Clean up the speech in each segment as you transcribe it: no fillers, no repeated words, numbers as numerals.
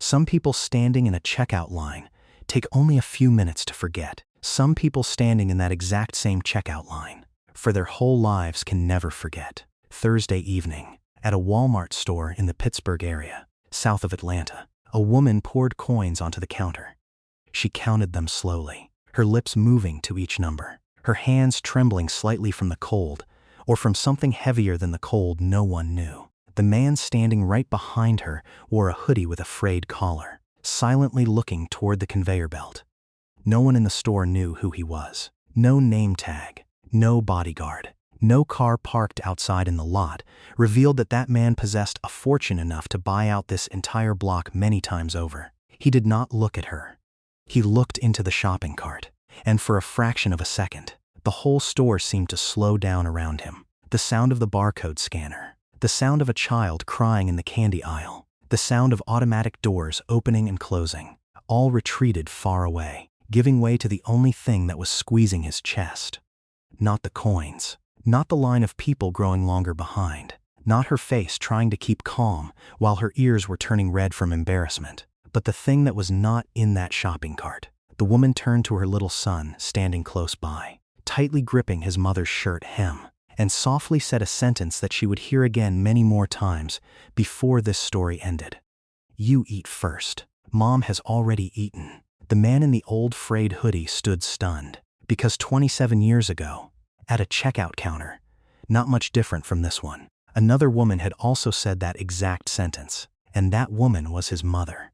Some people standing in a checkout line take only a few minutes to forget. Some people standing in that exact same checkout line for their whole lives can never forget. Thursday evening, at a Walmart store in the Pittsburgh area, south of Atlanta, a woman poured coins onto the counter. She counted them slowly, her lips moving to each number, her hands trembling slightly from the cold, or from something heavier than the cold no one knew. The man standing right behind her wore a hoodie with a frayed collar, silently looking toward the conveyor belt. No one in the store knew who he was. No name tag, no bodyguard, no car parked outside in the lot revealed that that man possessed a fortune enough to buy out this entire block many times over. He did not look at her. He looked into the shopping cart, and for a fraction of a second, the whole store seemed to slow down around him. The sound of the barcode scanner, the sound of a child crying in the candy aisle, the sound of automatic doors opening and closing, all retreated far away, giving way to the only thing that was squeezing his chest. Not the coins, not the line of people growing longer behind, not her face trying to keep calm while her ears were turning red from embarrassment, but the thing that was not in that shopping cart. The woman turned to her little son standing close by, tightly gripping his mother's shirt hem, and softly said a sentence that she would hear again many more times before this story ended. "You eat first. Mom has already eaten." The man in the old frayed hoodie stood stunned, because 27 years ago, at a checkout counter, not much different from this one, another woman had also said that exact sentence, and that woman was his mother.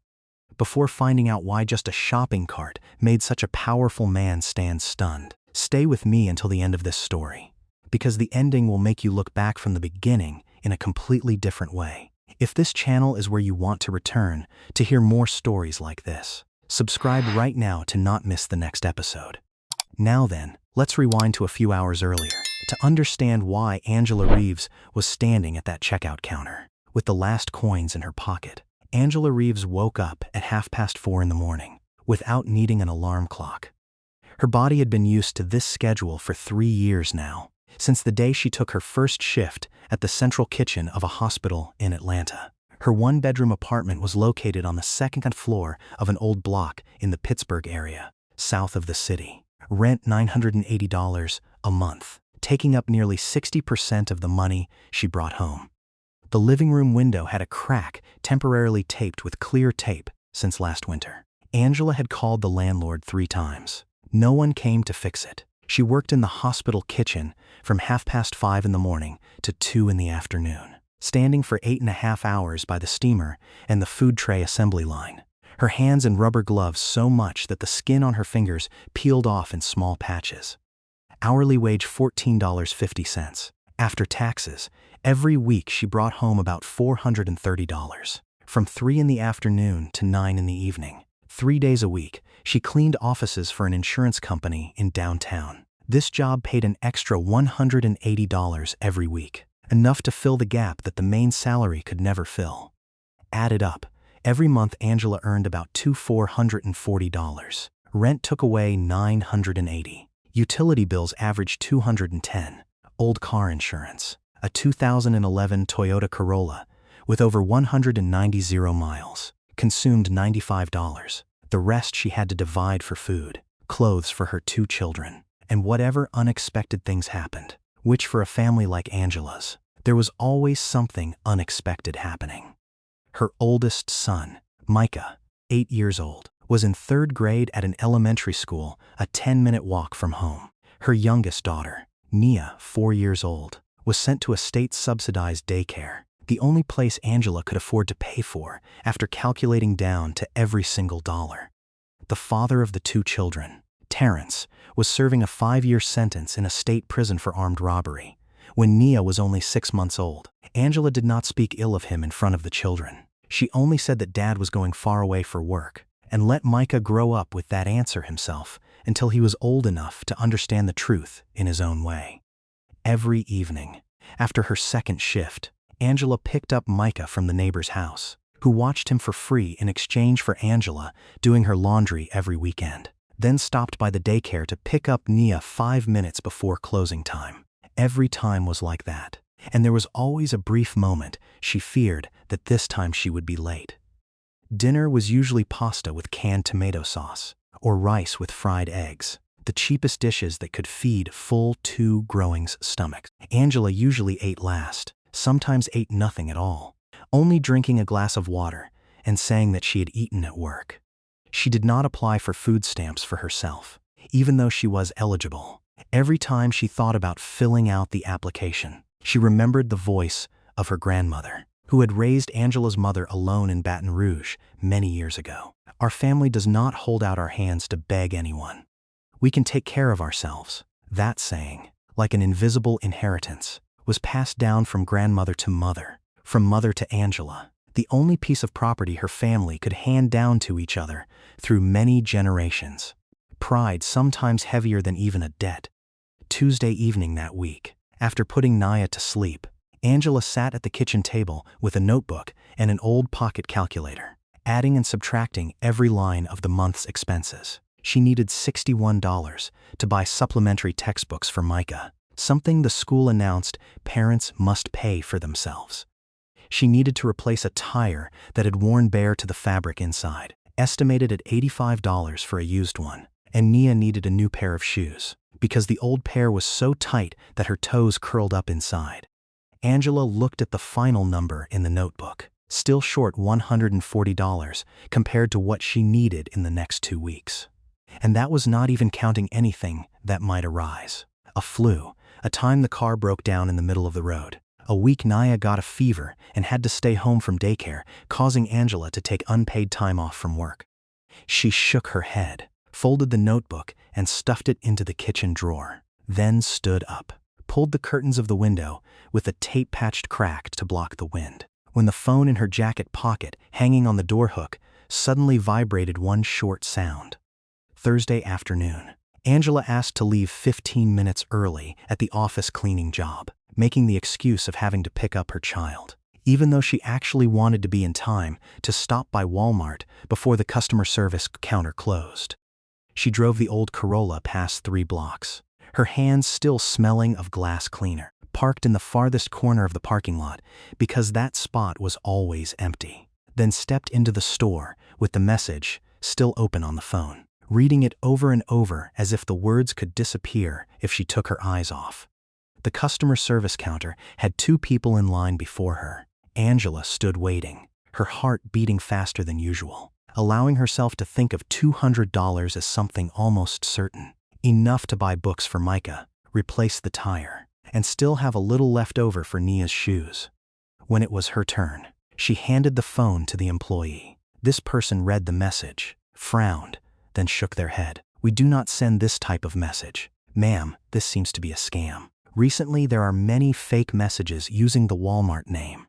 Before finding out why just a shopping cart made such a powerful man stand stunned, stay with me until the end of this story, because the ending will make you look back from the beginning in a completely different way. If this channel is where you want to return to hear more stories like this, subscribe right now to not miss the next episode. Now then, let's rewind to a few hours earlier to understand why Angela Reeves was standing at that checkout counter with the last coins in her pocket. Angela Reeves woke up at 4:30 in the morning without needing an alarm clock. Her body had been used to this schedule for 3 years now, since the day she took her first shift at the central kitchen of a hospital in Atlanta. Her one-bedroom apartment was located on the second floor of an old block in the Pittsburgh area, south of the city. Rent $980 a month, taking up nearly 60% of the money she brought home. The living room window had a crack temporarily taped with clear tape since last winter. Angela had called the landlord 3 times. No one came to fix it. She worked in the hospital kitchen from 5:30 in the morning to 2 in the afternoon, standing for 8.5 hours by the steamer and the food tray assembly line, her hands in rubber gloves so much that the skin on her fingers peeled off in small patches. Hourly wage $14.50. After taxes, every week she brought home about $430, from 3 in the afternoon to 9 in the evening. 3 days a week, she cleaned offices for an insurance company in downtown. This job paid an extra $180 every week, enough to fill the gap that the main salary could never fill. Added up, every month Angela earned about $440. Rent took away $980. Utility bills averaged $210. Old car insurance, a 2011 Toyota Corolla with over 190 miles, consumed $95. The rest she had to divide for food, clothes for her 2 children, and whatever unexpected things happened, which for a family like Angela's, there was always something unexpected happening. Her oldest son, Micah, 8 years old, was in 3rd grade at an elementary school a 10-minute walk from home. Her youngest daughter, Nia, 4 years old, was sent to a state-subsidized daycare, the only place Angela could afford to pay for after calculating down to every single dollar. The father of the 2 children, Terrence, was serving a 5-year sentence in a state prison for armed robbery. When Nia was only 6 months old, Angela did not speak ill of him in front of the children. She only said that Dad was going far away for work, and let Micah grow up with that answer himself until he was old enough to understand the truth in his own way. Every evening, after her second shift, Angela picked up Micah from the neighbor's house, who watched him for free in exchange for Angela doing her laundry every weekend, then stopped by the daycare to pick up Nia 5 minutes before closing time. Every time was like that, and there was always a brief moment she feared that this time she would be late. Dinner was usually pasta with canned tomato sauce, or rice with fried eggs, the cheapest dishes that could feed full 2 growing stomachs. Angela usually ate last, sometimes ate nothing at all, only drinking a glass of water and saying that she had eaten at work. She did not apply for food stamps for herself, even though she was eligible. Every time she thought about filling out the application, she remembered the voice of her grandmother, who had raised Angela's mother alone in Baton Rouge many years ago. Our family does not hold out our hands to beg anyone. We can take care of ourselves. That saying, like an invisible inheritance, was passed down from grandmother to mother, from mother to Angela, the only piece of property her family could hand down to each other through many generations. Pride sometimes heavier than even a debt. Tuesday evening that week, after putting Naya to sleep, Angela sat at the kitchen table with a notebook and an old pocket calculator, adding and subtracting every line of the month's expenses. She needed $61 to buy supplementary textbooks for Micah, something the school announced parents must pay for themselves. She needed to replace a tire that had worn bare to the fabric inside, estimated at $85 for a used one, and Nia needed a new pair of shoes, because the old pair was so tight that her toes curled up inside. Angela looked at the final number in the notebook, still short $140 compared to what she needed in the next 2 weeks. And that was not even counting anything that might arise. A flu, a time the car broke down in the middle of the road, a week Naya got a fever and had to stay home from daycare, causing Angela to take unpaid time off from work. She shook her head, folded the notebook, and stuffed it into the kitchen drawer, then stood up, pulled the curtains of the window with a tape-patched crack to block the wind, when the phone in her jacket pocket, hanging on the door hook, suddenly vibrated one short sound. Thursday afternoon. Angela asked to leave 15 minutes early at the office cleaning job, making the excuse of having to pick up her child, even though she actually wanted to be in time to stop by Walmart before the customer service counter closed. She drove the old Corolla past 3 blocks, her hands still smelling of glass cleaner, parked in the farthest corner of the parking lot because that spot was always empty, then stepped into the store with the message still open on the phone, reading it over and over as if the words could disappear if she took her eyes off. The customer service counter had 2 people in line before her. Angela stood waiting, her heart beating faster than usual, allowing herself to think of $200 as something almost certain, enough to buy books for Micah, replace the tire, and still have a little left over for Nia's shoes. When it was her turn, she handed the phone to the employee. This person read the message, frowned, then shook their head. "We do not send this type of message. Ma'am, this seems to be a scam. Recently, there are many fake messages using the Walmart name."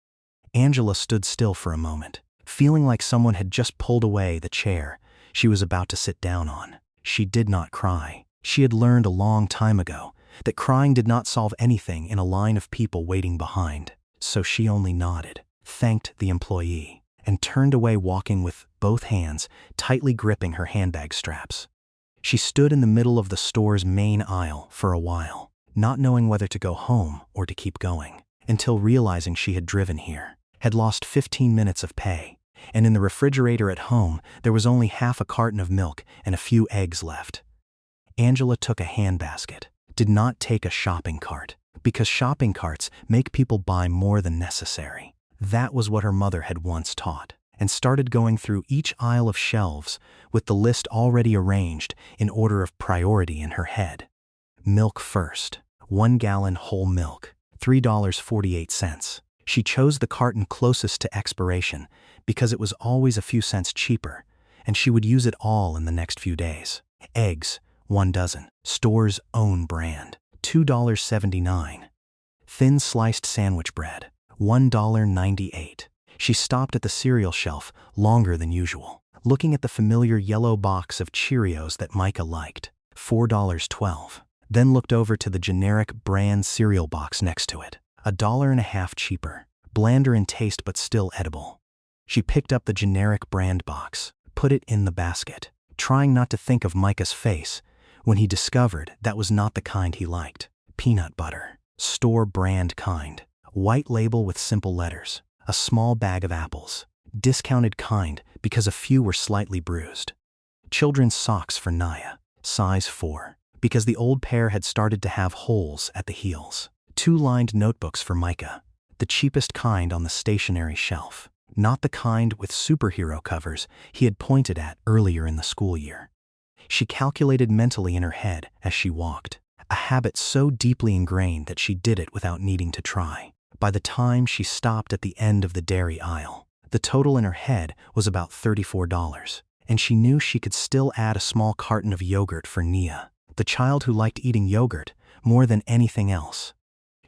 Angela stood still for a moment, feeling like someone had just pulled away the chair she was about to sit down on. She did not cry. She had learned a long time ago that crying did not solve anything in a line of people waiting behind, so she only nodded, thanked the employee, and turned away, walking with both hands tightly gripping her handbag straps. She stood in the middle of the store's main aisle for a while, not knowing whether to go home or to keep going, until realizing she had driven here, had lost 15 minutes of pay, and in the refrigerator at home there was only half a carton of milk and a few eggs left. Angela took a handbasket, did not take a shopping cart, because shopping carts make people buy more than necessary. That was what her mother had once taught, and started going through each aisle of shelves with the list already arranged in order of priority in her head. Milk first. 1 gallon whole milk, $3.48. She chose the carton closest to expiration because it was always a few cents cheaper, and she would use it all in the next few days. Eggs, 1 dozen, store's own brand, $2.79. Thin sliced sandwich bread, $1.98. She stopped at the cereal shelf longer than usual, looking at the familiar yellow box of Cheerios that Micah liked, $4.12. Then looked over to the generic brand cereal box next to it, $1.50 cheaper, blander in taste but still edible. She picked up the generic brand box, put it in the basket, trying not to think of Micah's face when he discovered that was not the kind he liked. Peanut butter, store brand kind, white label with simple letters, a small bag of apples, discounted kind because a few were slightly bruised. Children's socks for Naya, size 4, because the old pair had started to have holes at the heels. 2 lined notebooks for Micah, the cheapest kind on the stationery shelf, not the kind with superhero covers he had pointed at earlier in the school year. She calculated mentally in her head as she walked, a habit so deeply ingrained that she did it without needing to try. By the time she stopped at the end of the dairy aisle, the total in her head was about $34, and she knew she could still add a small carton of yogurt for Nia, the child who liked eating yogurt more than anything else.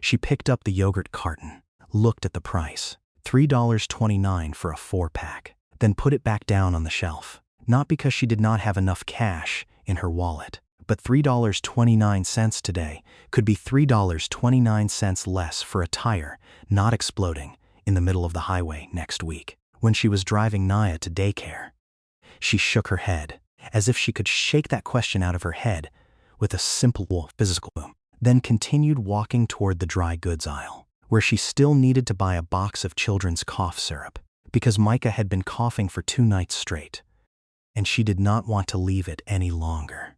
She picked up the yogurt carton, looked at the price, $3.29 for a 4-pack, then put it back down on the shelf, not because she did not have enough cash in her wallet, but $3.29 today could be $3.29 less for a tire not exploding in the middle of the highway next week. When she was driving Naya to daycare, she shook her head, as if she could shake that question out of her head with a simple physical boom, then continued walking toward the dry goods aisle, where she still needed to buy a box of children's cough syrup, because Micah had been coughing for 2 nights straight, and she did not want to leave it any longer.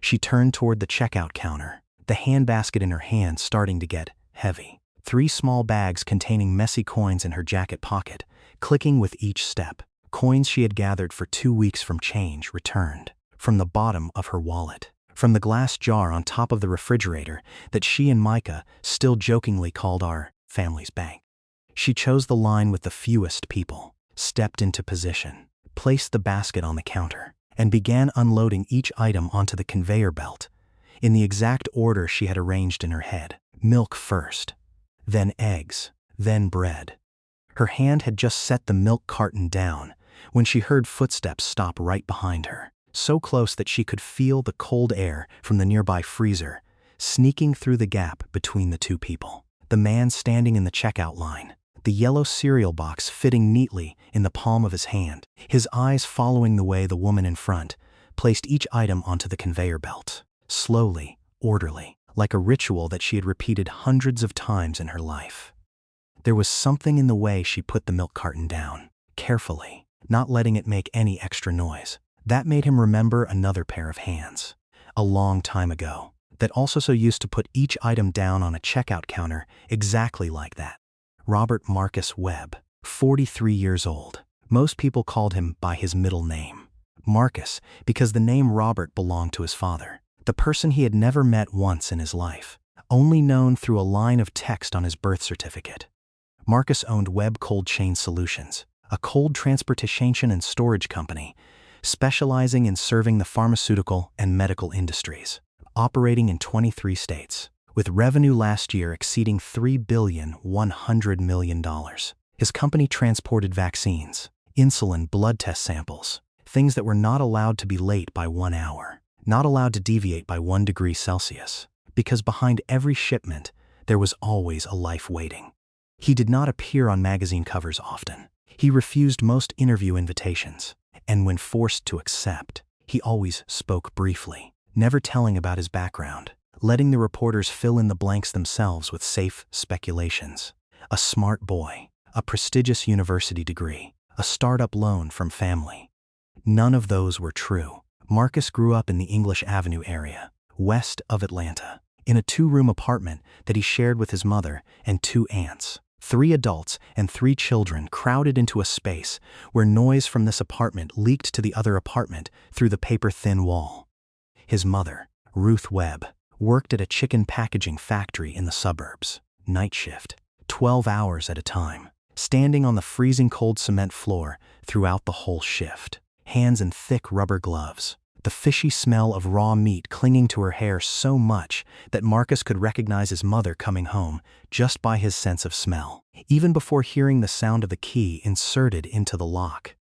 She turned toward the checkout counter, the handbasket in her hand starting to get heavy. 3 small bags containing messy coins in her jacket pocket, clicking with each step. Coins she had gathered for 2 weeks from change returned, from the bottom of her wallet, from the glass jar on top of the refrigerator that she and Micah still jokingly called our family's bank. She chose the line with the fewest people, stepped into position, placed the basket on the counter, and began unloading each item onto the conveyor belt, in the exact order she had arranged in her head. Milk first, then eggs, then bread. Her hand had just set the milk carton down when she heard footsteps stop right behind her, so close that she could feel the cold air from the nearby freezer sneaking through the gap between the 2 people. The man standing in the checkout line, the yellow cereal box fitting neatly in the palm of his hand, his eyes following the way the woman in front placed each item onto the conveyor belt, slowly, orderly, like a ritual that she had repeated hundreds of times in her life. There was something in the way she put the milk carton down, carefully, not letting it make any extra noise, that made him remember another pair of hands, a long time ago, that also so used to put each item down on a checkout counter exactly like that. Robert Marcus Webb, 43 years old. Most people called him by his middle name, Marcus, because the name Robert belonged to his father, the person he had never met once in his life, only known through a line of text on his birth certificate. Marcus owned Webb Cold Chain Solutions, a cold transportation and storage company specializing in serving the pharmaceutical and medical industries, operating in 23 states, with revenue last year exceeding $3.1 billion. His company transported vaccines, insulin, blood test samples, things that were not allowed to be late by 1 hour, not allowed to deviate by 1 degree Celsius, because behind every shipment there was always a life waiting. He did not appear on magazine covers often. He refused most interview invitations, and when forced to accept, he always spoke briefly, never telling about his background, letting the reporters fill in the blanks themselves with safe speculations. A smart boy, a prestigious university degree, a startup loan from family. None of those were true. Marcus grew up in the English Avenue area, west of Atlanta, in a 2-room apartment that he shared with his mother and 2 aunts. 3 adults and 3 children crowded into a space where noise from this apartment leaked to the other apartment through the paper-thin wall. His mother, Ruth Webb, worked at a chicken packaging factory in the suburbs, night shift, 12 hours at a time, standing on the freezing cold cement floor throughout the whole shift, hands in thick rubber gloves, the fishy smell of raw meat clinging to her hair so much that Marcus could recognize his mother coming home just by his sense of smell, even before hearing the sound of the key inserted into the lock.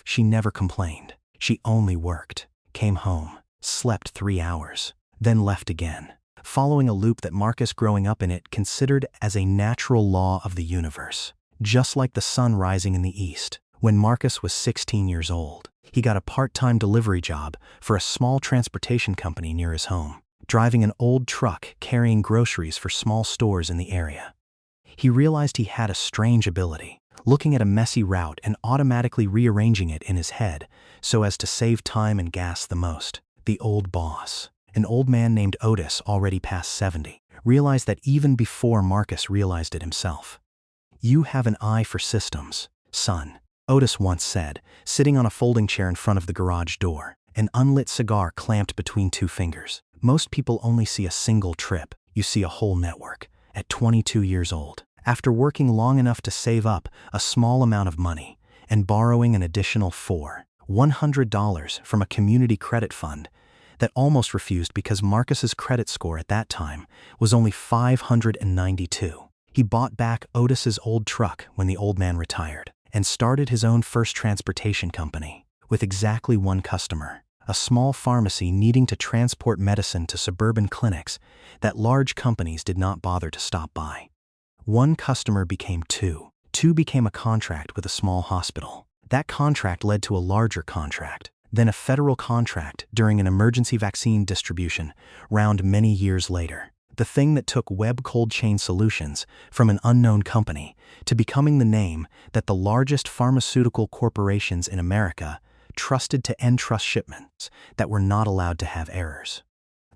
She never complained. She only worked, came home, slept 3 hours, then left again, following a loop that Marcus growing up in it considered as a natural law of the universe. Just like the sun rising in the east, when Marcus was 16 years old, he got a part-time delivery job for a small transportation company near his home, driving an old truck carrying groceries for small stores in the area. He realized he had a strange ability, looking at a messy route and automatically rearranging it in his head so as to save time and gas the most. The old boss, an old man named Otis, already past 70, realized that even before Marcus realized it himself. "You have an eye for systems, son," Otis once said, sitting on a folding chair in front of the garage door, an unlit cigar clamped between two fingers. "Most people only see a single trip. You see a whole network." At 22 years old, after working long enough to save up a small amount of money and borrowing an additional $100 from a community credit fund that almost refused because Marcus's credit score at that time was only 592, he bought back Otis's old truck when the old man retired and started his own first transportation company with exactly one customer, a small pharmacy needing to transport medicine to suburban clinics that large companies did not bother to stop by. One customer became two. Two became a contract with a small hospital. That contract led to a larger contract, then a federal contract during an emergency vaccine distribution round many years later. The thing that took Webb Cold Chain Solutions from an unknown company to becoming the name that the largest pharmaceutical corporations in America trusted to entrust shipments that were not allowed to have errors.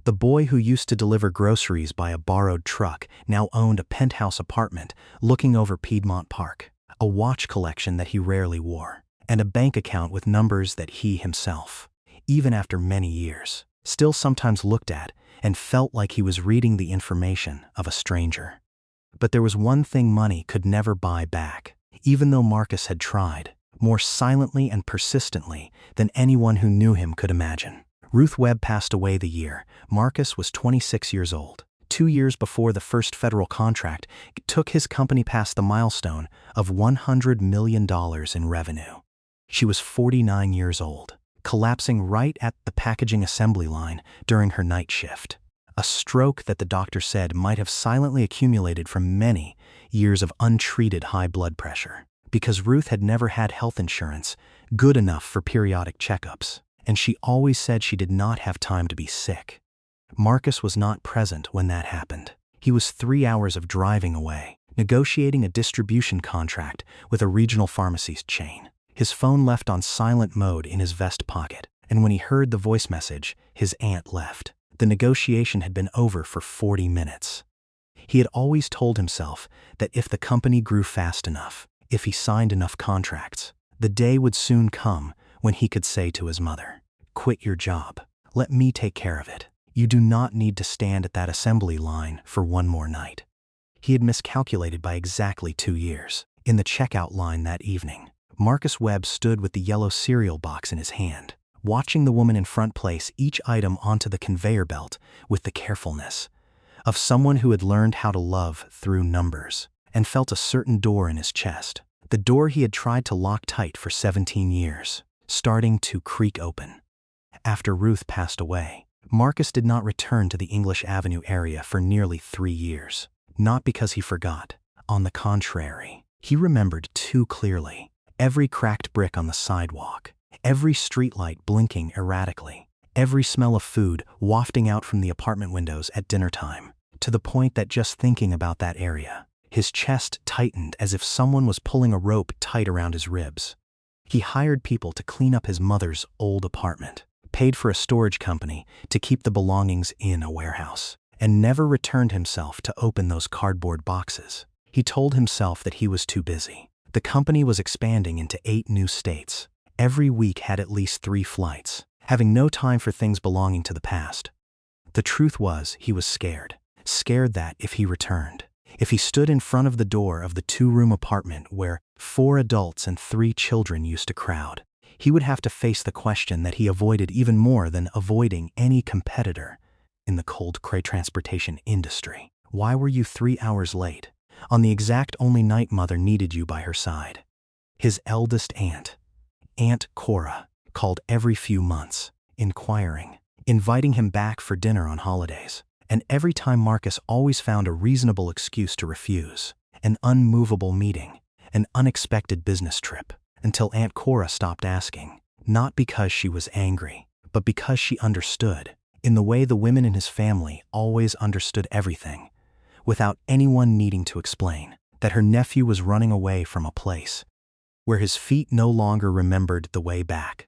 The boy who used to deliver groceries by a borrowed truck now owned a penthouse apartment looking over Piedmont Park, a watch collection that he rarely wore, and a bank account with numbers that he himself, even after many years, still sometimes looked at and felt like he was reading the information of a stranger. But there was one thing money could never buy back, even though Marcus had tried, more silently and persistently than anyone who knew him could imagine. Ruth Webb passed away the year Marcus was 26 years old, 2 years before the first federal contract took his company past the milestone of $100 million in revenue. She was 49 years old, collapsing right at the packaging assembly line during her night shift, a stroke that the doctor said might have silently accumulated from many years of untreated high blood pressure, because Ruth had never had health insurance good enough for periodic checkups, and she always said she did not have time to be sick. Marcus was not present when that happened. He was 3 hours of driving away, negotiating a distribution contract with a regional pharmacy chain. His phone left on silent mode in his vest pocket, and when he heard the voice message, his aunt left. The negotiation had been over for 40 minutes. He had always told himself that if the company grew fast enough, if he signed enough contracts, the day would soon come when he could say to his mother, "Quit your job. Let me take care of it. You do not need to stand at that assembly line for one more night." He had miscalculated by exactly 2 years. In the checkout line that evening, Marcus Webb stood with the yellow cereal box in his hand, watching the woman in front place each item onto the conveyor belt with the carefulness of someone who had learned how to love through numbers, and felt a certain door in his chest, the door he had tried to lock tight for 17 years, starting to creak open. After Ruth passed away, Marcus did not return to the English Avenue area for nearly 3 years. Not because he forgot. On the contrary, he remembered too clearly. Every cracked brick on the sidewalk, every streetlight blinking erratically, every smell of food wafting out from the apartment windows at dinner time, to the point that just thinking about that area, his chest tightened as if someone was pulling a rope tight around his ribs. He hired people to clean up his mother's old apartment, paid for a storage company to keep the belongings in a warehouse, and never returned himself to open those cardboard boxes. He told himself that he was too busy. The company was expanding into 8 new states. Every week had at least 3 flights, having no time for things belonging to the past. The truth was, he was scared that if he returned, if he stood in front of the door of the 2-room apartment where 4 adults and 3 children used to crowd, he would have to face the question that he avoided even more than avoiding any competitor in the cold crate transportation industry. Why were you 3 hours late, on the exact only night Mother needed you by her side? His eldest aunt, Aunt Cora, called every few months, inquiring, inviting him back for dinner on holidays. And every time Marcus always found a reasonable excuse to refuse, an unmovable meeting, an unexpected business trip, until Aunt Cora stopped asking, not because she was angry, but because she understood, in the way the women in his family always understood everything, without anyone needing to explain. that her nephew was running away from a place where his feet no longer remembered the way back.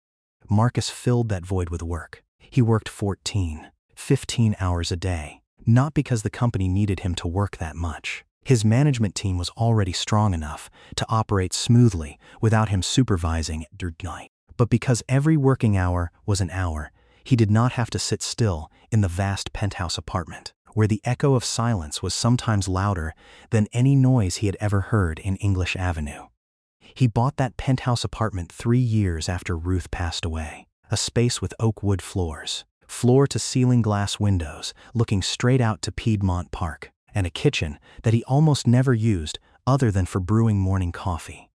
Marcus filled that void with work. He worked 14, 15 hours a day, not because the company needed him to work that much. His management team was already strong enough to operate smoothly without him supervising at night. But because every working hour was an hour, he did not have to sit still in the vast penthouse apartment, where the echo of silence was sometimes louder than any noise he had ever heard in English Avenue. He bought that penthouse apartment 3 years after Ruth passed away, a space with oak wood floors, floor-to-ceiling glass windows looking straight out to Piedmont Park, and a kitchen that he almost never used other than for brewing morning coffee.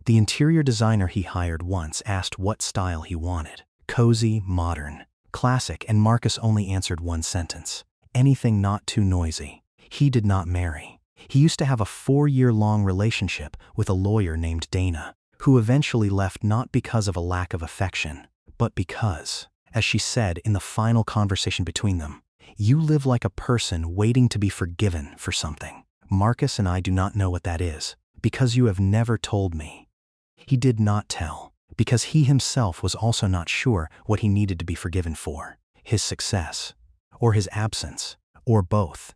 The interior designer he hired once asked what style he wanted: cozy, modern, classic, and Marcus only answered one sentence: anything not too noisy. He did not marry. He used to have a 4-year-long relationship with a lawyer named Dana, who eventually left not because of a lack of affection, but because, as she said in the final conversation between them, "You live like a person waiting to be forgiven for something. Marcus and I do not know what that is, because you have never told me." He did not tell, because he himself was also not sure what he needed to be forgiven for: his success, or his absence, or both,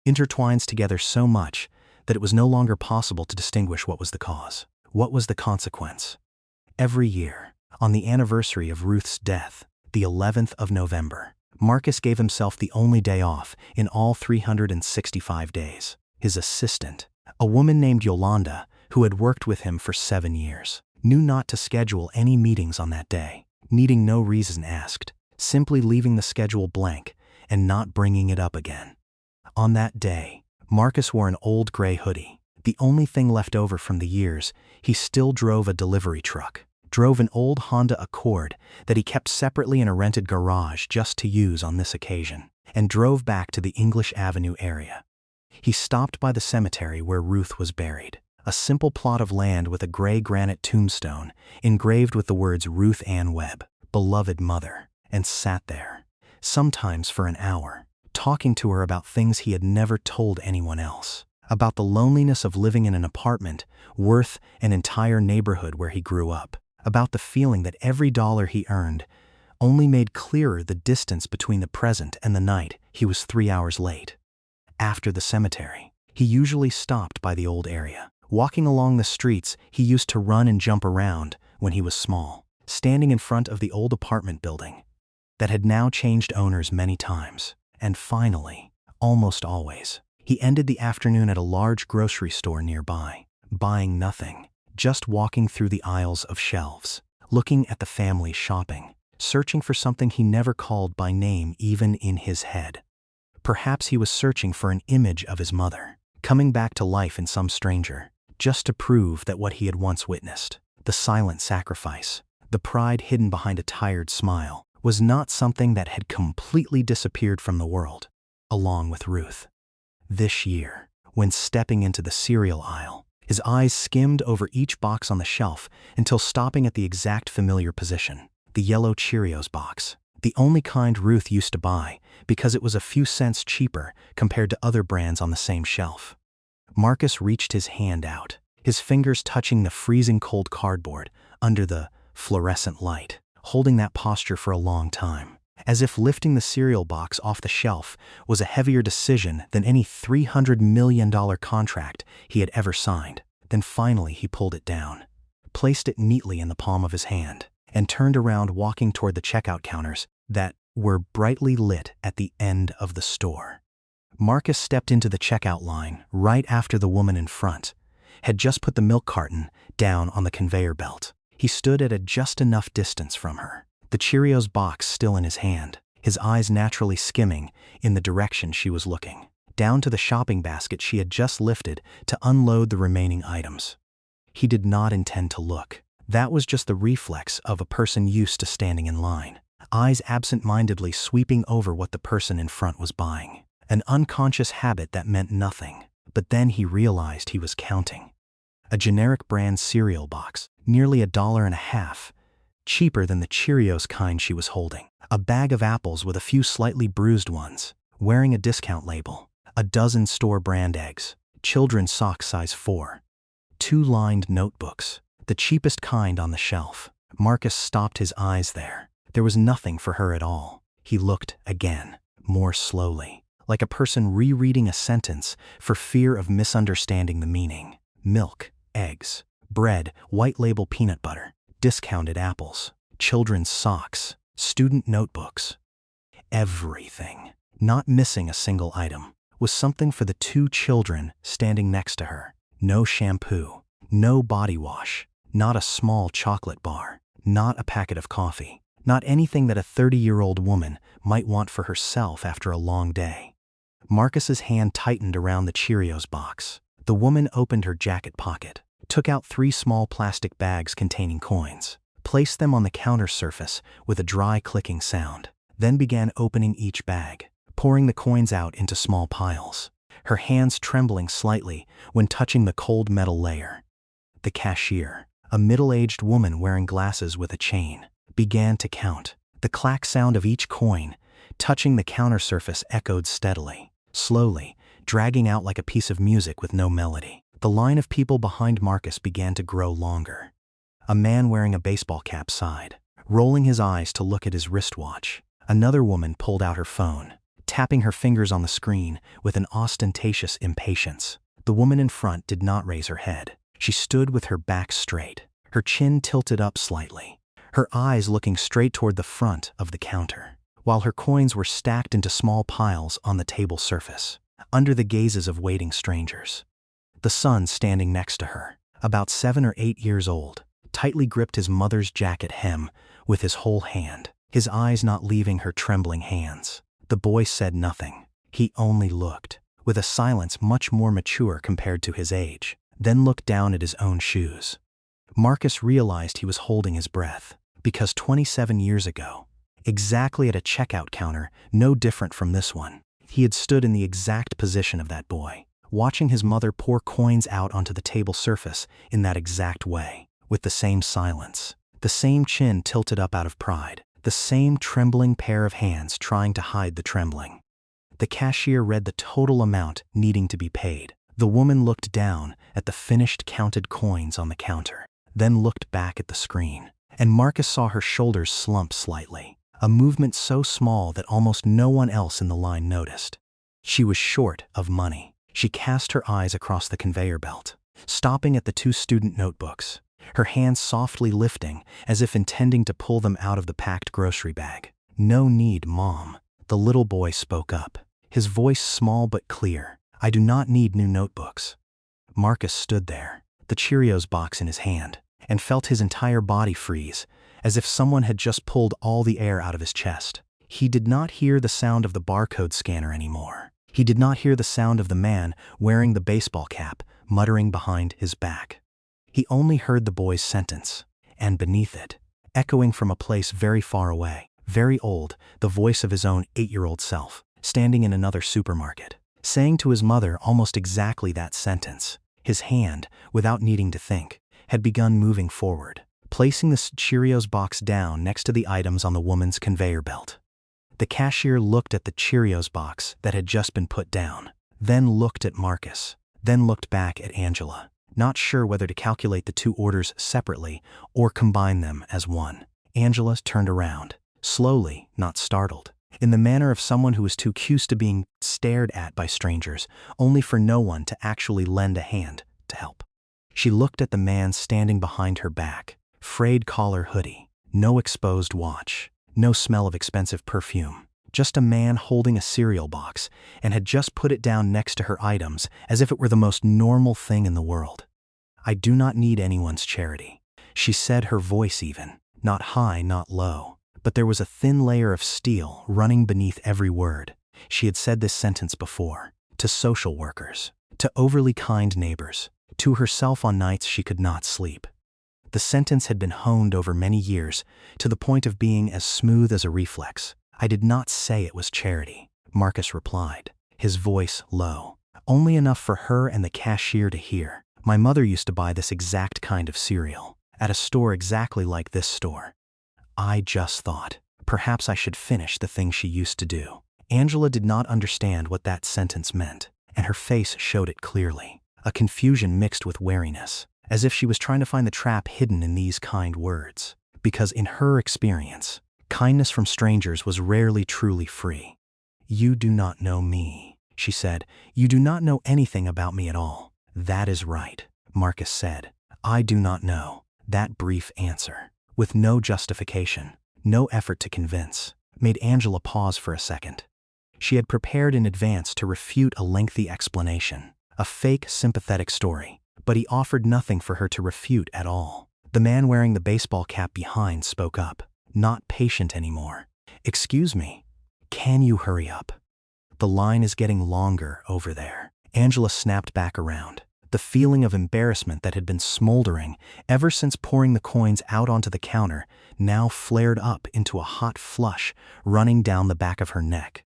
intertwines together so much that it was no longer possible to distinguish what was the cause, what was the consequence. Every year, on the anniversary of Ruth's death, the 11th of November, Marcus gave himself the only day off in all 365 days. His assistant, a woman named Yolanda, who had worked with him for 7 years, knew not to schedule any meetings on that day, needing no reason asked, simply leaving the schedule blank and not bringing it up again. On that day, Marcus wore an old gray hoodie, the only thing left over from the years he still drove a delivery truck, drove an old Honda Accord that he kept separately in a rented garage just to use on this occasion, and drove back to the English Avenue area. He stopped by the cemetery where Ruth was buried, a simple plot of land with a gray granite tombstone engraved with the words Ruth Ann Webb, beloved mother, and sat there, sometimes for an hour, talking to her about things he had never told anyone else, about the loneliness of living in an apartment worth an entire neighborhood where he grew up, about the feeling that every dollar he earned only made clearer the distance between the present and the night he was 3 hours late. After the cemetery, he usually stopped by the old area, walking along the streets he used to run and jump around when he was small, standing in front of the old apartment building that had now changed owners many times. And finally, almost always, he ended the afternoon at a large grocery store nearby, buying nothing, just walking through the aisles of shelves, looking at the family shopping, searching for something he never called by name even in his head. Perhaps he was searching for an image of his mother, coming back to life in some stranger, just to prove that what he had once witnessed, the silent sacrifice, the pride hidden behind a tired smile, was not something that had completely disappeared from the world, along with Ruth. This year, when stepping into the cereal aisle, his eyes skimmed over each box on the shelf until stopping at the exact familiar position, the yellow Cheerios box, the only kind Ruth used to buy because it was a few cents cheaper compared to other brands on the same shelf. Marcus reached his hand out, his fingers touching the freezing cold cardboard under the fluorescent light, holding that posture for a long time, as if lifting the cereal box off the shelf was a heavier decision than any $300 million contract he had ever signed. Then finally he pulled it down, placed it neatly in the palm of his hand, and turned around, walking toward the checkout counters that were brightly lit at the end of the store. Marcus stepped into the checkout line right after the woman in front had just put the milk carton down on the conveyor belt. He stood at a just enough distance from her, the Cheerios box still in his hand, his eyes naturally skimming in the direction she was looking, down to the shopping basket she had just lifted to unload the remaining items. He did not intend to look. That was just the reflex of a person used to standing in line, eyes absent-mindedly sweeping over what the person in front was buying, an unconscious habit that meant nothing. But then he realized he was counting. A generic brand cereal box, nearly $1.50, cheaper than the Cheerios kind she was holding. A bag of apples with a few slightly bruised ones, wearing a discount label. A dozen store brand eggs, children's socks size 4. 2 lined notebooks, the cheapest kind on the shelf. Marcus stopped his eyes there. There was nothing for her at all. He looked again, more slowly, like a person rereading a sentence for fear of misunderstanding the meaning. Milk, eggs, bread, white label peanut butter, discounted apples, children's socks, student notebooks. Everything, not missing a single item, was something for the 2 children standing next to her. No shampoo, no body wash, not a small chocolate bar, not a packet of coffee, not anything that a 30-year-old woman might want for herself after a long day. Marcus's hand tightened around the Cheerios box. The woman opened her jacket pocket, took out 3 small plastic bags containing coins, placed them on the counter surface with a dry clicking sound, then began opening each bag, pouring the coins out into small piles, her hands trembling slightly when touching the cold metal layer. The cashier, a middle-aged woman wearing glasses with a chain, began to count. The clack sound of each coin touching the counter surface echoed steadily, slowly, dragging out like a piece of music with no melody. The line of people behind Marcus began to grow longer. A man wearing a baseball cap sighed, rolling his eyes to look at his wristwatch. Another woman pulled out her phone, tapping her fingers on the screen with an ostentatious impatience. The woman in front did not raise her head. She stood with her back straight, her chin tilted up slightly, her eyes looking straight toward the front of the counter, while her coins were stacked into small piles on the table surface, under the gazes of waiting strangers. The son standing next to her, about 7 or 8 years old, tightly gripped his mother's jacket hem with his whole hand, his eyes not leaving her trembling hands. The boy said nothing. He only looked, with a silence much more mature compared to his age, then looked down at his own shoes. Marcus realized he was holding his breath, because 27 years ago, exactly at a checkout counter no different from this one, he had stood in the exact position of that boy, watching his mother pour coins out onto the table surface in that exact way, with the same silence, the same chin tilted up out of pride, the same trembling pair of hands trying to hide the trembling. The cashier read the total amount needing to be paid. The woman looked down at the finished counted coins on the counter, then looked back at the screen, and Marcus saw her shoulders slump slightly, a movement so small that almost no one else in the line noticed. She was short of money. She cast her eyes across the conveyor belt, stopping at the 2 student notebooks, her hands softly lifting as if intending to pull them out of the packed grocery bag. "No need, Mom," the little boy spoke up, his voice small but clear. "I do not need new notebooks." Marcus stood there, the Cheerios box in his hand, and felt his entire body freeze, as if someone had just pulled all the air out of his chest. He did not hear the sound of the barcode scanner anymore. He did not hear the sound of the man wearing the baseball cap, muttering behind his back. He only heard the boy's sentence, and beneath it, echoing from a place very far away, very old, the voice of his own 8-year-old self, standing in another supermarket, saying to his mother almost exactly that sentence. His hand, without needing to think, had begun moving forward, placing the Cheerios box down next to the items on the woman's conveyor belt. The cashier looked at the Cheerios box that had just been put down, then looked at Marcus, then looked back at Angela, not sure whether to calculate the 2 orders separately or combine them as one. Angela turned around, slowly, not startled, in the manner of someone who is too used to being stared at by strangers, only for no one to actually lend a hand to help. She looked at the man standing behind her back, frayed collar hoodie, no exposed watch, no smell of expensive perfume, just a man holding a cereal box and had just put it down next to her items as if it were the most normal thing in the world. "I do not need anyone's charity," she said, her voice even, not high, not low, but there was a thin layer of steel running beneath every word. She had said this sentence before, to social workers, to overly kind neighbors, to herself on nights she could not sleep. The sentence had been honed over many years to the point of being as smooth as a reflex. "I did not say it was charity," Marcus replied, his voice low, only enough for her and the cashier to hear. "My mother used to buy this exact kind of cereal, at a store exactly like this store. I just thought, perhaps I should finish the thing she used to do." Angela did not understand what that sentence meant, and her face showed it clearly. A confusion mixed with wariness, as if she was trying to find the trap hidden in these kind words. Because in her experience, kindness from strangers was rarely truly free. "You do not know me," she said. "You do not know anything about me at all." "That is right," Marcus said. "I do not know." That brief answer, with no justification, no effort to convince, made Angela pause for a second. She had prepared in advance to refute a lengthy explanation, a fake sympathetic story, but he offered nothing for her to refute at all. The man wearing the baseball cap behind spoke up, not patient anymore. "Excuse me, can you hurry up? The line is getting longer over there." Angela snapped back around. The feeling of embarrassment that had been smoldering ever since pouring the coins out onto the counter now flared up into a hot flush running down the back of her neck.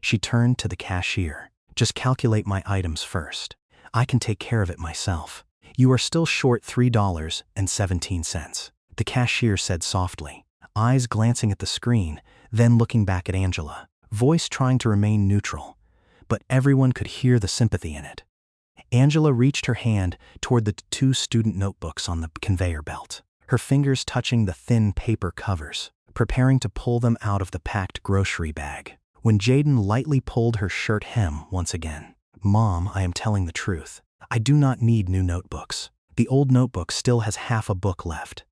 She turned to the cashier. "Just calculate my items first. I can take care of it myself. You are still short $3.17. The cashier said softly, eyes glancing at the screen, then looking back at Angela, voice trying to remain neutral, but everyone could hear the sympathy in it. Angela reached her hand toward the 2 student notebooks on the conveyor belt, her fingers touching the thin paper covers, preparing to pull them out of the packed grocery bag, when Jaden lightly pulled her shirt hem once again. "Mom, I am telling the truth. I do not need new notebooks. The old notebook still has half a book left."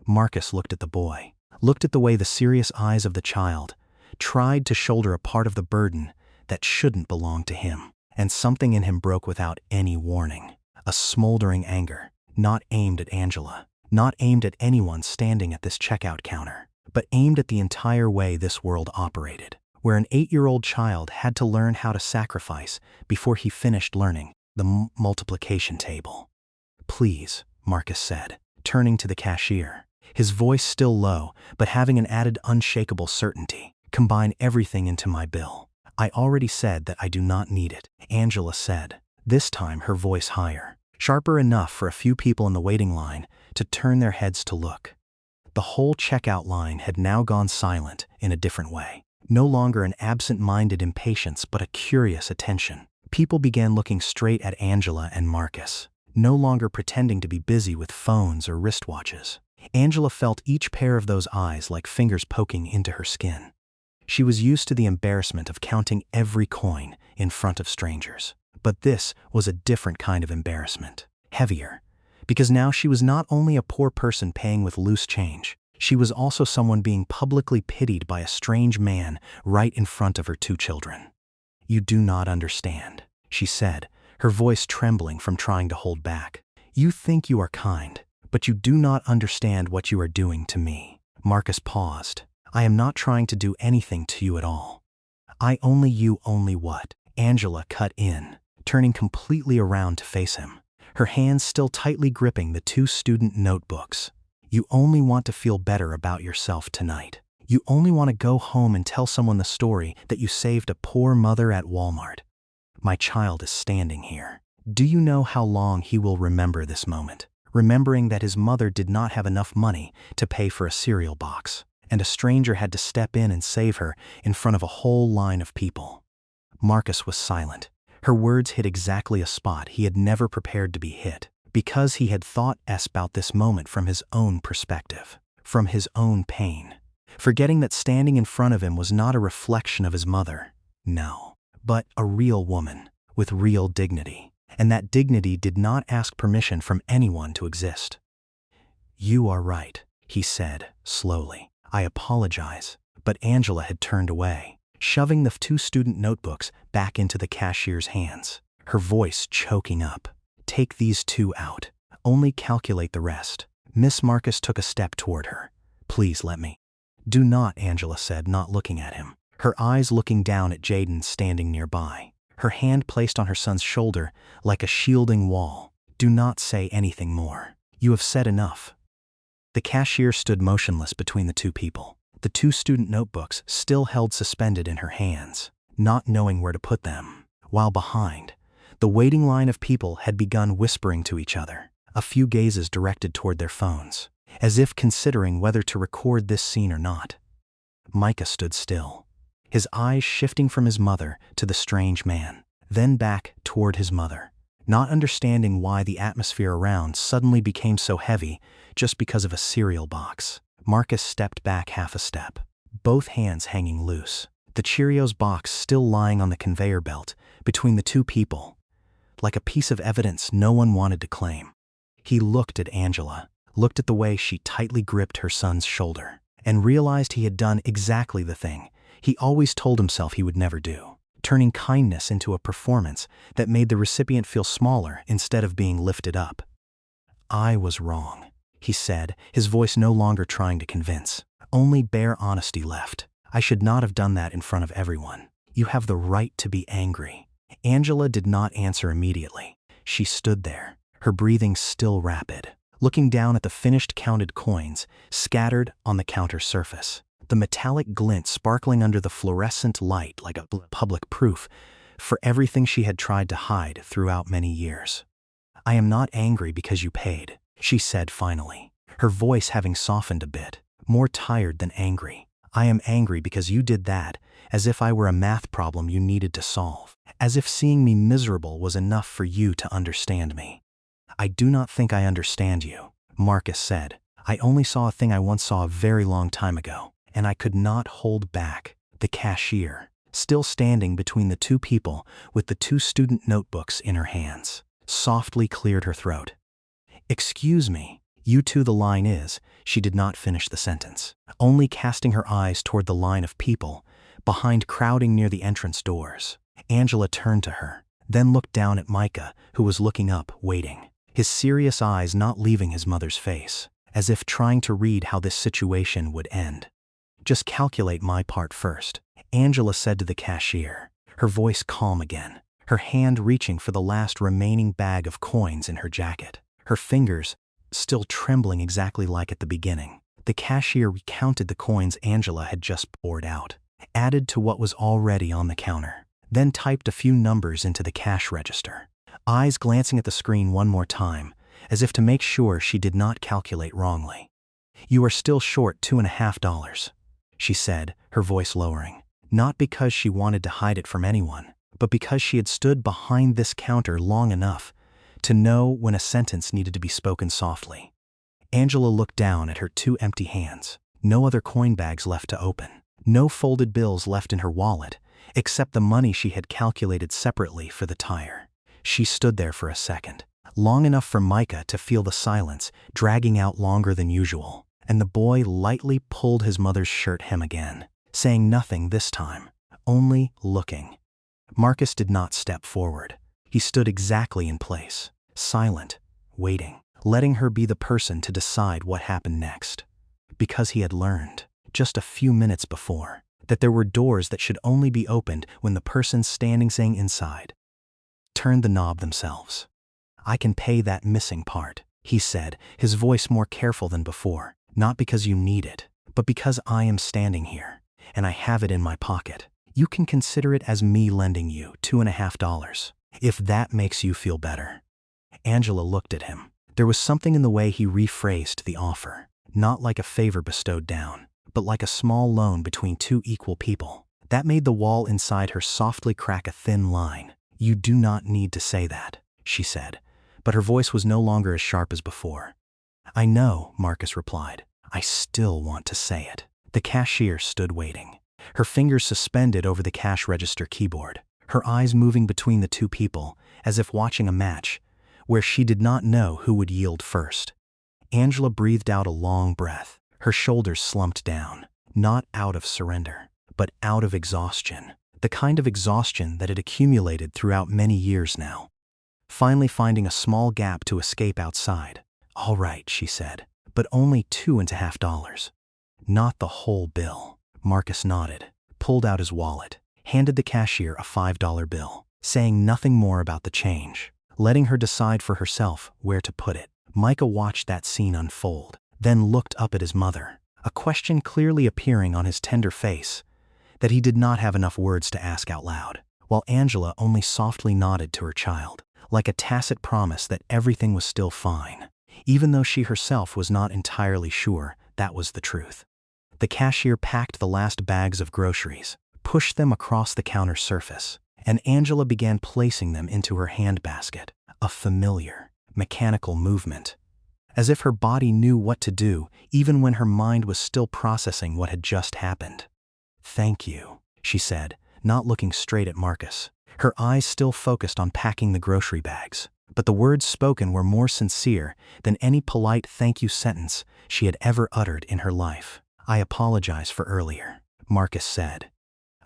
Marcus looked at the boy, looked at the way the serious eyes of the child tried to shoulder a part of the burden that shouldn't belong to him. And something in him broke without any warning. A smoldering anger, not aimed at Angela, not aimed at anyone standing at this checkout counter, but aimed at the entire way this world operated, where an 8-year-old child had to learn how to sacrifice before he finished learning the multiplication table. "Please," Marcus said, turning to the cashier, his voice still low but having an added unshakable certainty, "combine everything into my bill." "I already said that I do not need it," Angela said, this time her voice higher, sharper enough for a few people in the waiting line to turn their heads to look. The whole checkout line had now gone silent in a different way. No longer an absent-minded impatience but a curious attention. People began looking straight at Angela and Marcus, no longer pretending to be busy with phones or wristwatches. Angela felt each pair of those eyes like fingers poking into her skin. She was used to the embarrassment of counting every coin in front of strangers. But this was a different kind of embarrassment, heavier, because now she was not only a poor person paying with loose change, she was also someone being publicly pitied by a strange man right in front of her 2 children. "You do not understand," she said, her voice trembling from trying to hold back. "You think you are kind, but you do not understand what you are doing to me." Marcus paused. "I am not trying to do anything to you at all. You only what?" Angela cut in, turning completely around to face him, her hands still tightly gripping the 2 student notebooks. "You only want to feel better about yourself tonight. You only want to go home and tell someone the story that you saved a poor mother at Walmart. My child is standing here. Do you know how long he will remember this moment? Remembering that his mother did not have enough money to pay for a cereal box, and a stranger had to step in and save her in front of a whole line of people." Marcus was silent. Her words hit exactly a spot he had never prepared to be hit, because he had thought about this moment from his own perspective, from his own pain, forgetting that standing in front of him was not a reflection of his mother, no, but a real woman with real dignity, and that dignity did not ask permission from anyone to exist. "You are right," he said, slowly. "I apologize." But Angela had turned away, shoving the 2 student notebooks back into the cashier's hands, her voice choking up. "Take these 2 out. Only calculate the rest." Miss Marcus took a step toward her. "Please let me." "Do not," Angela said, not looking at him, her eyes looking down at Jaden standing nearby, her hand placed on her son's shoulder like a shielding wall. "Do not say anything more. You have said enough." The cashier stood motionless between the 2 people, the 2 student notebooks still held suspended in her hands, not knowing where to put them, while behind, the waiting line of people had begun whispering to each other, a few gazes directed toward their phones, as if considering whether to record this scene or not. Micah stood still, his eyes shifting from his mother to the strange man, then back toward his mother, not understanding why the atmosphere around suddenly became so heavy just because of a cereal box. Marcus stepped back half a step, both hands hanging loose, the Cheerios box still lying on the conveyor belt between the two people, like a piece of evidence no one wanted to claim. He looked at Angela, looked at the way she tightly gripped her son's shoulder, and realized he had done exactly the thing he always told himself he would never do, turning kindness into a performance that made the recipient feel smaller instead of being lifted up. "I was wrong," he said, his voice no longer trying to convince, only bare honesty left. "I should not have done that in front of everyone. You have the right to be angry." Angela did not answer immediately. She stood there, her breathing still rapid, looking down at the finished counted coins scattered on the counter surface, the metallic glint sparkling under the fluorescent light like a public proof for everything she had tried to hide throughout many years. "I am not angry because you paid," she said finally, her voice having softened a bit, more tired than angry. "I am angry because you did that as if I were a math problem you needed to solve, as if seeing me miserable was enough for you to understand me." "I do not think I understand you," Marcus said. "I only saw a thing I once saw a very long time ago, and I could not hold back." The cashier, still standing between the two people with the two student notebooks in her hands, softly cleared her throat. "Excuse me, you two, the line is," she did not finish the sentence, only casting her eyes toward the line of people behind crowding near the entrance doors. Angela turned to her, then looked down at Micah, who was looking up, waiting, his serious eyes not leaving his mother's face, as if trying to read how this situation would end. "Just calculate my part first," Angela said to the cashier, her voice calm again, her hand reaching for the last remaining bag of coins in her jacket, her fingers still trembling exactly like at the beginning. The cashier recounted the coins Angela had just poured out, added to what was already on the counter, then typed a few numbers into the cash register, eyes glancing at the screen one more time, as if to make sure she did not calculate wrongly. "You are still short $2.50, she said, her voice lowering, not because she wanted to hide it from anyone, but because she had stood behind this counter long enough to know when a sentence needed to be spoken softly. Angela looked down at her two empty hands, no other coin bags left to open, no folded bills left in her wallet, except the money she had calculated separately for the tire. She stood there for a second, long enough for Micah to feel the silence dragging out longer than usual, and the boy lightly pulled his mother's shirt hem again, saying nothing this time, only looking. Marcus did not step forward. He stood exactly in place, silent, waiting, letting her be the person to decide what happened next. Because he had learned, just a few minutes before, that there were doors that should only be opened when the person standing inside turned the knob themselves. "I can pay that missing part," he said, his voice more careful than before, "not because you need it, but because I am standing here, and I have it in my pocket. You can consider it as me lending you $2.50, if that makes you feel better." Angela looked at him. There was something in the way he rephrased the offer, not like a favor bestowed down, but like a small loan between two equal people, that made the wall inside her softly crack a thin line. "You do not need to say that," she said, but her voice was no longer as sharp as before. "I know," Marcus replied. "I still want to say it." The cashier stood waiting, her fingers suspended over the cash register keyboard, her eyes moving between the two people as if watching a match where she did not know who would yield first. Angela breathed out a long breath, her shoulders slumped down, not out of surrender, but out of exhaustion, the kind of exhaustion that had accumulated throughout many years now. Finally finding a small gap to escape outside. "All right," she said, "but only $2.50. Not the whole bill." Marcus nodded, pulled out his wallet, handed the cashier a $5 bill, saying nothing more about the change, letting her decide for herself where to put it. Micah watched that scene unfold, then looked up at his mother, a question clearly appearing on his tender face that he did not have enough words to ask out loud, while Angela only softly nodded to her child, like a tacit promise that everything was still fine, even though she herself was not entirely sure that was the truth. The cashier packed the last bags of groceries, pushed them across the counter surface, and Angela began placing them into her handbasket, a familiar, mechanical movement, as if her body knew what to do even when her mind was still processing what had just happened. "Thank you," she said, not looking straight at Marcus. Her eyes still focused on packing the grocery bags, but the words spoken were more sincere than any polite thank you sentence she had ever uttered in her life. "I apologize for earlier," Marcus said.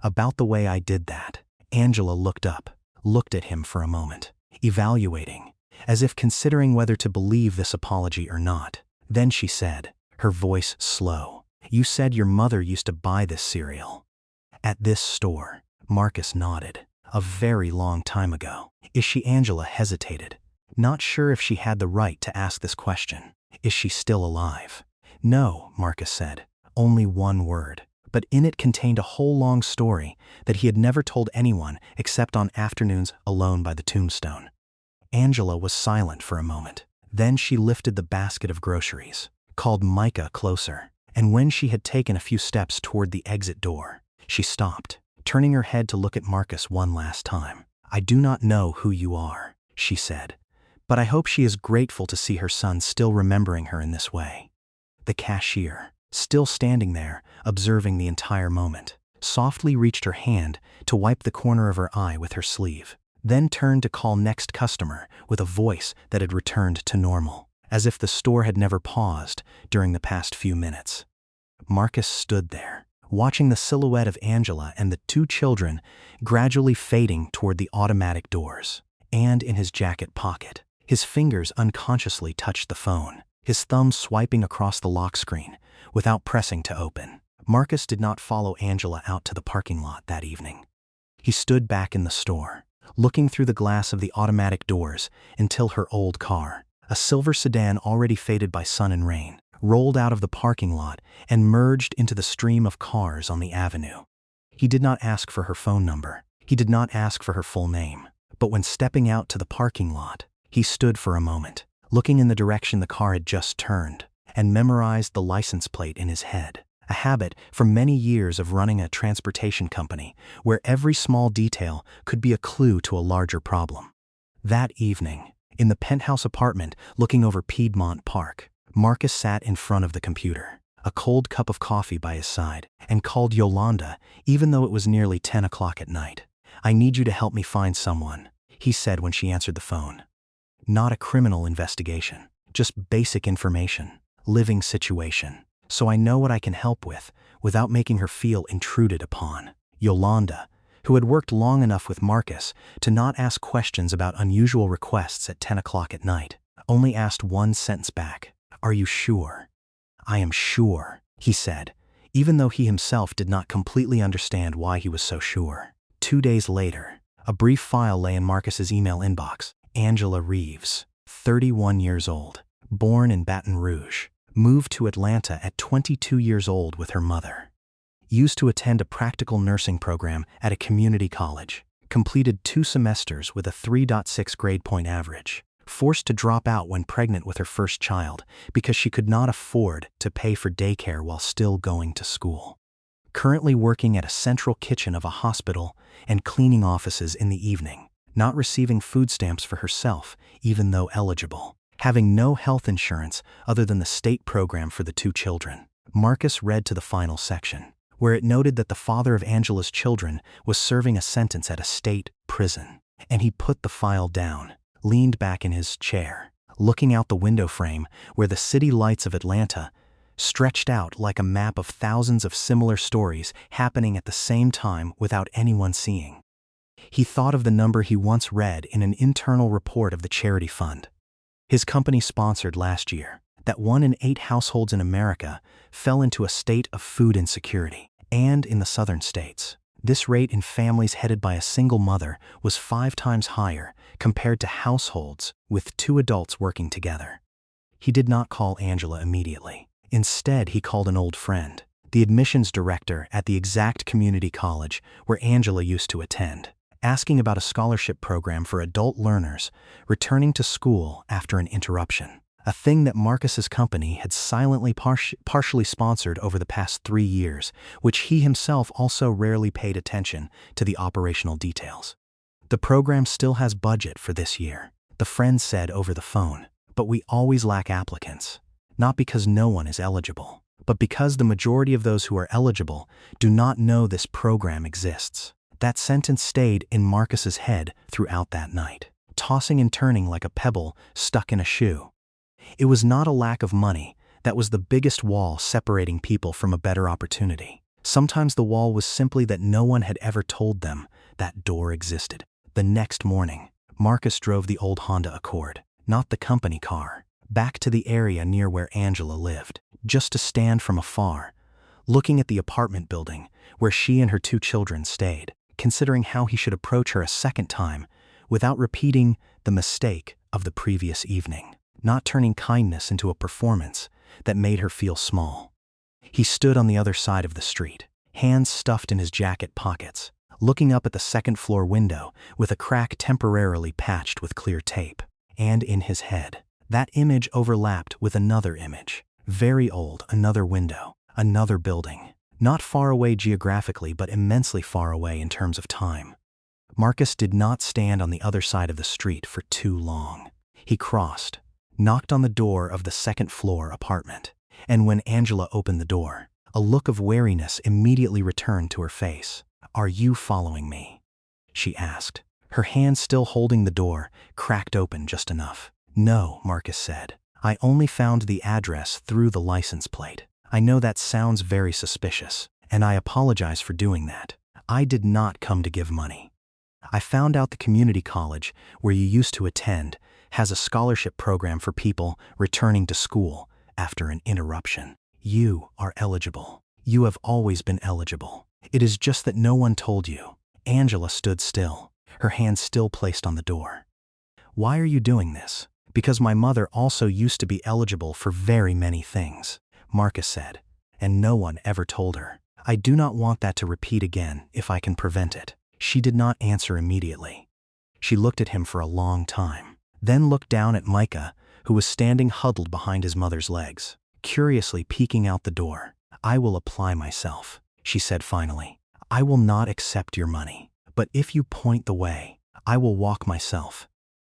"About the way I did that." Angela looked up, looked at him for a moment, evaluating, as if considering whether to believe this apology or not. Then she said, her voice slow, "You said your mother used to buy this cereal at this store." Marcus nodded. "A very long time ago." "Is she?" Angela hesitated, not sure if she had the right to ask this question. "Is she still alive?" "No," Marcus said, "only one word." But in it contained a whole long story that he had never told anyone except on afternoons alone by the tombstone. Angela was silent for a moment. Then she lifted the basket of groceries, called Micah closer, and when she had taken a few steps toward the exit door, she stopped, turning her head to look at Marcus one last time. "I do not know who you are," she said, "but I hope she is grateful to see her son still remembering her in this way." The cashier, still standing there, observing the entire moment, softly reached her hand to wipe the corner of her eye with her sleeve, then turned to call next customer with a voice that had returned to normal, as if the store had never paused during the past few minutes. Marcus stood there, watching the silhouette of Angela and the two children gradually fading toward the automatic doors, and in his jacket pocket, his fingers unconsciously touched the phone, his thumb swiping across the lock screen without pressing to open. Marcus did not follow Angela out to the parking lot that evening. He stood back in the store, looking through the glass of the automatic doors until her old car, a silver sedan already faded by sun and rain, rolled out of the parking lot and merged into the stream of cars on the avenue. He did not ask for her phone number. He did not ask for her full name. But when stepping out to the parking lot, he stood for a moment, looking in the direction the car had just turned, and memorized the license plate in his head, a habit from many years of running a transportation company where every small detail could be a clue to a larger problem. That evening, in the penthouse apartment looking over Piedmont Park, Marcus sat in front of the computer, a cold cup of coffee by his side, and called Yolanda even though it was nearly 10 o'clock at night. "I need you to help me find someone," he said when she answered the phone. "Not a criminal investigation, just basic information, living situation, so I know what I can help with without making her feel intruded upon." Yolanda, who had worked long enough with Marcus to not ask questions about unusual requests at 10 o'clock at night, only asked one sentence back. "Are you sure?" "I am sure," he said, even though he himself did not completely understand why he was so sure. 2 days later, a brief file lay in Marcus's email inbox. Angela Reeves, 31 years old, born in Baton Rouge, moved to Atlanta at 22 years old with her mother. Used to attend a practical nursing program at a community college, completed 2 semesters with a 3.6 grade point average, forced to drop out when pregnant with her first child because she could not afford to pay for daycare while still going to school. Currently working at a central kitchen of a hospital and cleaning offices in the evening, not receiving food stamps for herself even though eligible, having no health insurance other than the state program for the 2 children. Marcus read to the final section, where it noted that the father of Angela's children was serving a sentence at a state prison, and he put the file down, leaned back in his chair, looking out the window frame where the city lights of Atlanta stretched out like a map of thousands of similar stories happening at the same time without anyone seeing. He thought of the number he once read in an internal report of the charity fund his company sponsored last year, that 1 in 8 households in America fell into a state of food insecurity. And in the southern states, this rate in families headed by a single mother was 5 times higher compared to households with 2 adults working together. He did not call Angela immediately. Instead, he called an old friend, the admissions director at the exact community college where Angela used to attend, asking about a scholarship program for adult learners returning to school after an interruption, a thing that Marcus's company had silently partially sponsored over the past 3 years, which he himself also rarely paid attention to the operational details. The program still has budget for this year, the friend said over the phone, but we always lack applicants. Not because no one is eligible, but because the majority of those who are eligible do not know this program exists. That sentence stayed in Marcus's head throughout that night, tossing and turning like a pebble stuck in a shoe. It was not a lack of money that was the biggest wall separating people from a better opportunity. Sometimes the wall was simply that no one had ever told them that door existed. The next morning, Marcus drove the old Honda Accord, not the company car, back to the area near where Angela lived, just to stand from afar, looking at the apartment building where she and her 2 children stayed, considering how he should approach her a second time without repeating the mistake of the previous evening, not turning kindness into a performance that made her feel small. He stood on the other side of the street, hands stuffed in his jacket pockets, looking up at the second-floor window with a crack temporarily patched with clear tape. And in his head, that image overlapped with another image, very old, another window, another building, not far away geographically but immensely far away in terms of time. Marcus did not stand on the other side of the street for too long. He crossed, knocked on the door of the second-floor apartment, and when Angela opened the door, a look of wariness immediately returned to her face. "Are you following me?" she asked, her hand still holding the door, cracked open just enough. "No," Marcus said. "I only found the address through the license plate. I know that sounds very suspicious, and I apologize for doing that. I did not come to give money. I found out the community college where you used to attend has a scholarship program for people returning to school after an interruption. You are eligible. You have always been eligible. It is just that no one told you." Angela stood still, her hand still placed on the door. "Why are you doing this?" "Because my mother also used to be eligible for very many things," Marcus said, "and no one ever told her. I do not want that to repeat again if I can prevent it." She did not answer immediately. She looked at him for a long time, then looked down at Micah, who was standing huddled behind his mother's legs, curiously peeking out the door. "I will apply myself," she said finally. "I will not accept your money, but if you point the way, I will walk myself."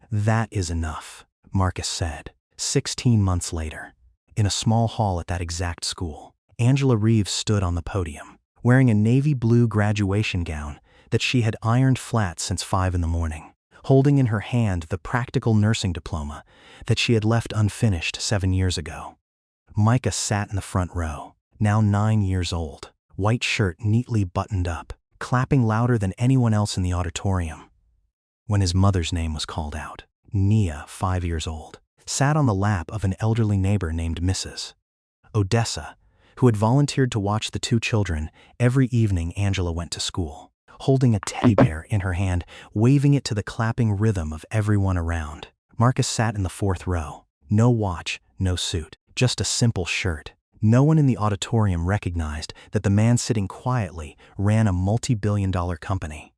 "That is enough," Marcus said. 16 months later, in a small hall at that exact school, Angela Reeves stood on the podium, wearing a navy blue graduation gown that she had ironed flat since 5 in the morning, holding in her hand the practical nursing diploma that she had left unfinished 7 years ago. Micah sat in the front row, now 9 years old, white shirt neatly buttoned up, clapping louder than anyone else in the auditorium. When his mother's name was called out, Nia, 5 years old, sat on the lap of an elderly neighbor named Mrs. Odessa, who had volunteered to watch the 2 children every evening Angela went to school, holding a teddy bear in her hand, waving it to the clapping rhythm of everyone around. Marcus sat in the 4th row, no watch, no suit, just a simple shirt. No one in the auditorium recognized that the man sitting quietly ran a multi-billion-dollar company.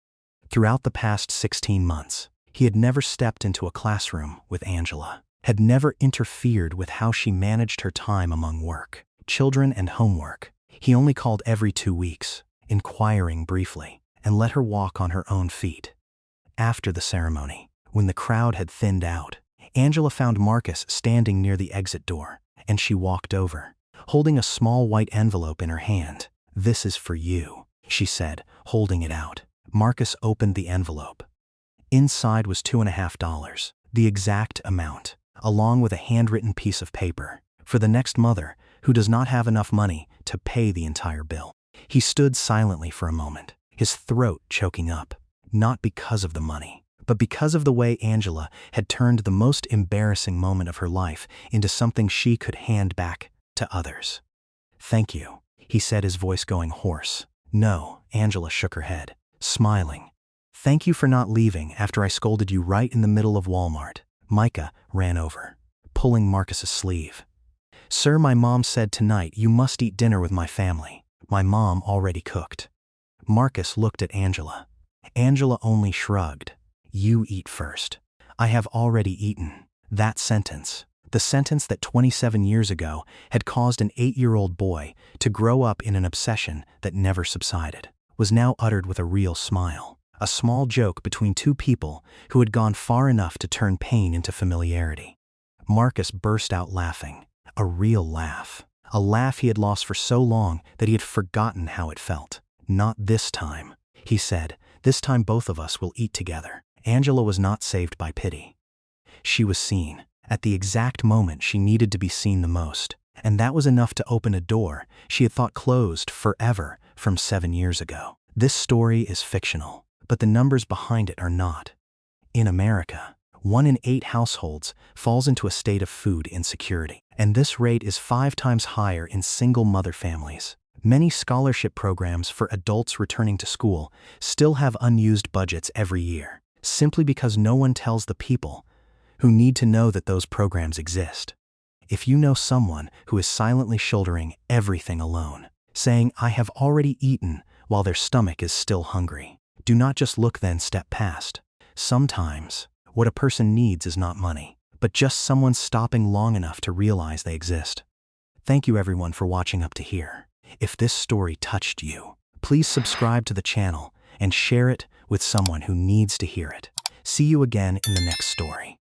Throughout the past 16 months, he had never stepped into a classroom with Angela, had never interfered with how she managed her time among work, children, and homework. He only called every 2 weeks, inquiring briefly, and let her walk on her own feet. After the ceremony, when the crowd had thinned out, Angela found Marcus standing near the exit door, and she walked over, holding a small white envelope in her hand. "This is for you," she said, holding it out. Marcus opened the envelope. Inside was $2.50, the exact amount, along with a handwritten piece of paper, for the next mother who does not have enough money to pay the entire bill. He stood silently for a moment, his throat choking up, not because of the money, but because of the way Angela had turned the most embarrassing moment of her life into something she could hand back to others. "Thank you," he said, his voice going hoarse. "No," Angela shook her head, smiling. "Thank you for not leaving after I scolded you right in the middle of Walmart." Micah ran over, pulling Marcus's sleeve. "Sir, my mom said tonight you must eat dinner with my family. My mom already cooked." Marcus looked at Angela. Angela only shrugged. "You eat first. I have already eaten." That sentence, the sentence that 27 years ago had caused an 8-year-old boy to grow up in an obsession that never subsided, was now uttered with a real smile. A small joke between two people who had gone far enough to turn pain into familiarity. Marcus burst out laughing. A real laugh. A laugh he had lost for so long that he had forgotten how it felt. "Not this time," he said. "This time both of us will eat together." Angela was not saved by pity. She was seen, at the exact moment she needed to be seen the most. And that was enough to open a door she had thought closed forever from 7 years ago. This story is fictional, but the numbers behind it are not. In America, 1 in 8 households falls into a state of food insecurity, and this rate is 5 times higher in single-mother families. Many scholarship programs for adults returning to school still have unused budgets every year, simply because no one tells the people who need to know that those programs exist. If you know someone who is silently shouldering everything alone, saying, "I have already eaten," while their stomach is still hungry, do not just look, then step past. Sometimes, what a person needs is not money, but just someone stopping long enough to realize they exist. Thank you everyone for watching up to here. If this story touched you, please subscribe to the channel and share it with someone who needs to hear it. See you again in the next story.